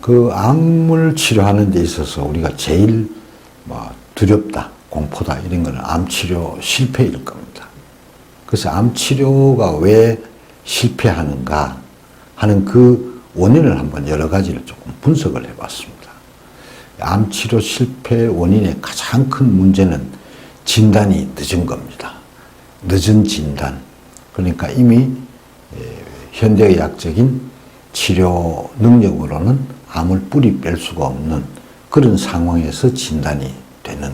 그 암을 치료하는 데 있어서 우리가 제일 두렵다, 공포다 이런 거는 암 치료 실패일 겁니다. 그래서 암 치료가 왜 실패하는가 하는 그 원인을 한번 여러 가지를 조금 분석을 해봤습니다. 암 치료 실패 원인의 가장 큰 문제는 진단이 늦은 겁니다. 늦은 진단. 그러니까 이미 현대의학적인 치료 능력으로는 암을 뿌리 뺄 수가 없는 그런 상황에서 진단이 되는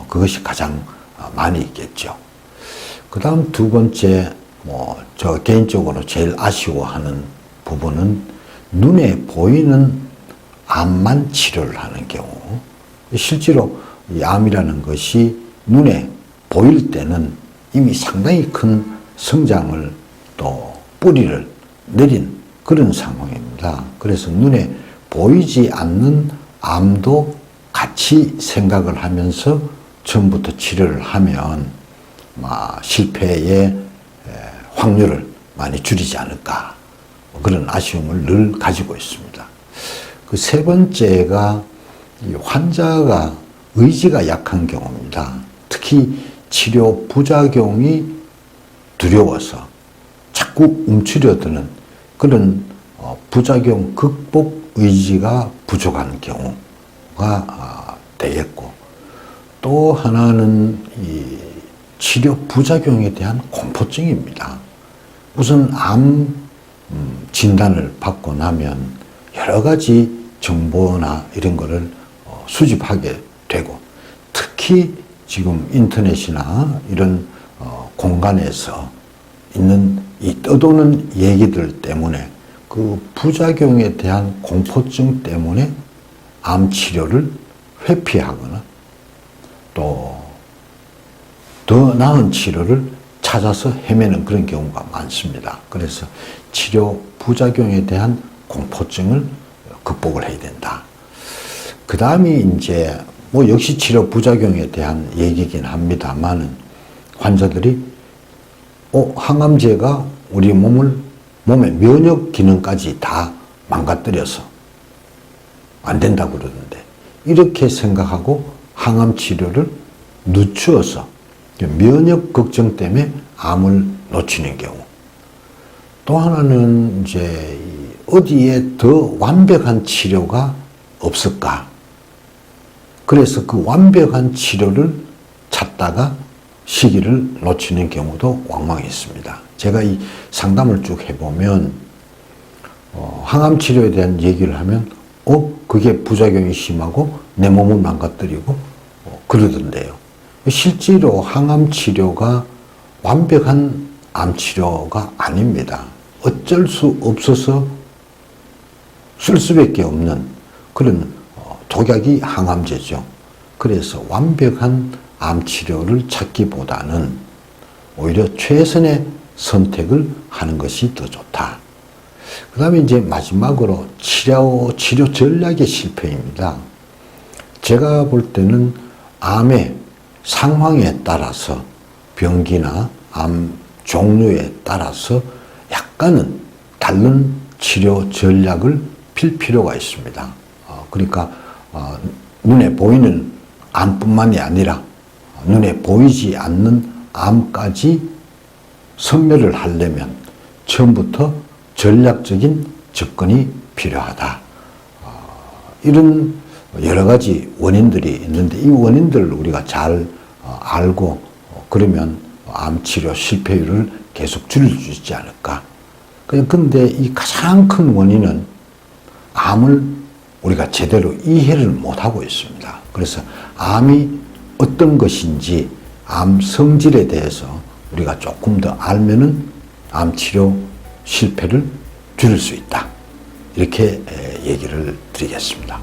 그것이 가장 많이 있겠죠. 그 다음 두 번째, 저 개인적으로 제일 아쉬워하는 부분은 눈에 보이는 암만 치료를 하는 경우. 실제로 이 암이라는 것이 눈에 보일 때는 이미 상당히 큰 성장을 또 뿌리를 내린 그런 상황입니다. 그래서 눈에 보이지 않는 암도 같이 생각을 하면서 처음부터 치료를 하면 실패의 확률을 많이 줄이지 않을까, 그런 아쉬움을 늘 가지고 있습니다. 그 세 번째가 환자가 의지가 약한 경우입니다. 특히 치료 부작용이 두려워서 자꾸 움츠려드는 그런 부작용 극복 의지가 부족한 경우가 되겠고, 또 하나는 이 치료 부작용에 대한 공포증입니다. 우선 암 진단을 받고 나면 여러 가지 정보나 이런 거를 수집하게 되고, 특히 지금 인터넷이나 이런 공간에서 있는 이 떠도는 얘기들 때문에 그 부작용에 대한 공포증 때문에 암 치료를 회피하거나 또 더 나은 치료를 찾아서 헤매는 그런 경우가 많습니다. 그래서 치료 부작용에 대한 공포증을 극복을 해야 된다. 그 다음이 이제 역시 치료 부작용에 대한 얘기긴 합니다만은, 환자들이 항암제가 우리 몸의 면역 기능까지 다 망가뜨려서 안 된다고 그러는데, 이렇게 생각하고 항암 치료를 늦추어서 면역 걱정 때문에 암을 놓치는 경우. 또 하나는 이제 어디에 더 완벽한 치료가 없을까? 그래서 그 완벽한 치료를 찾다가 시기를 놓치는 경우도 왕왕 있습니다. 제가 이 상담을 쭉 해보면 항암 치료에 대한 얘기를 하면 그게 부작용이 심하고 내 몸을 망가뜨리고 그러던데요. 실제로 항암 치료가 완벽한 암 치료가 아닙니다. 어쩔 수 없어서 쓸 수밖에 없는 그런 독약이 항암제죠. 그래서 완벽한 암 치료를 찾기보다는 오히려 최선의 선택을 하는 것이 더 좋다. 그 다음에 이제 마지막으로 치료 전략의 실패입니다. 제가 볼 때는 암의 상황에 따라서, 병기나 암 종류에 따라서 약간은 다른 치료 전략을 필 필요가 있습니다. 그러니까 눈에 보이는 암뿐만이 아니라 눈에 보이지 않는 암까지 선멸을 하려면 처음부터 전략적인 접근이 필요하다. 이런 여러 가지 원인들이 있는데, 이 원인들을 우리가 잘 알고 그러면 암 치료 실패율을 계속 줄일 수 있지 않을까. 그런데 이 가장 큰 원인은 암을 우리가 제대로 이해를 못하고 있습니다. 그래서 암이 어떤 것인지, 암 성질에 대해서 우리가 조금 더 알면은 암 치료 실패를 줄일 수 있다. 이렇게 얘기를 드리겠습니다.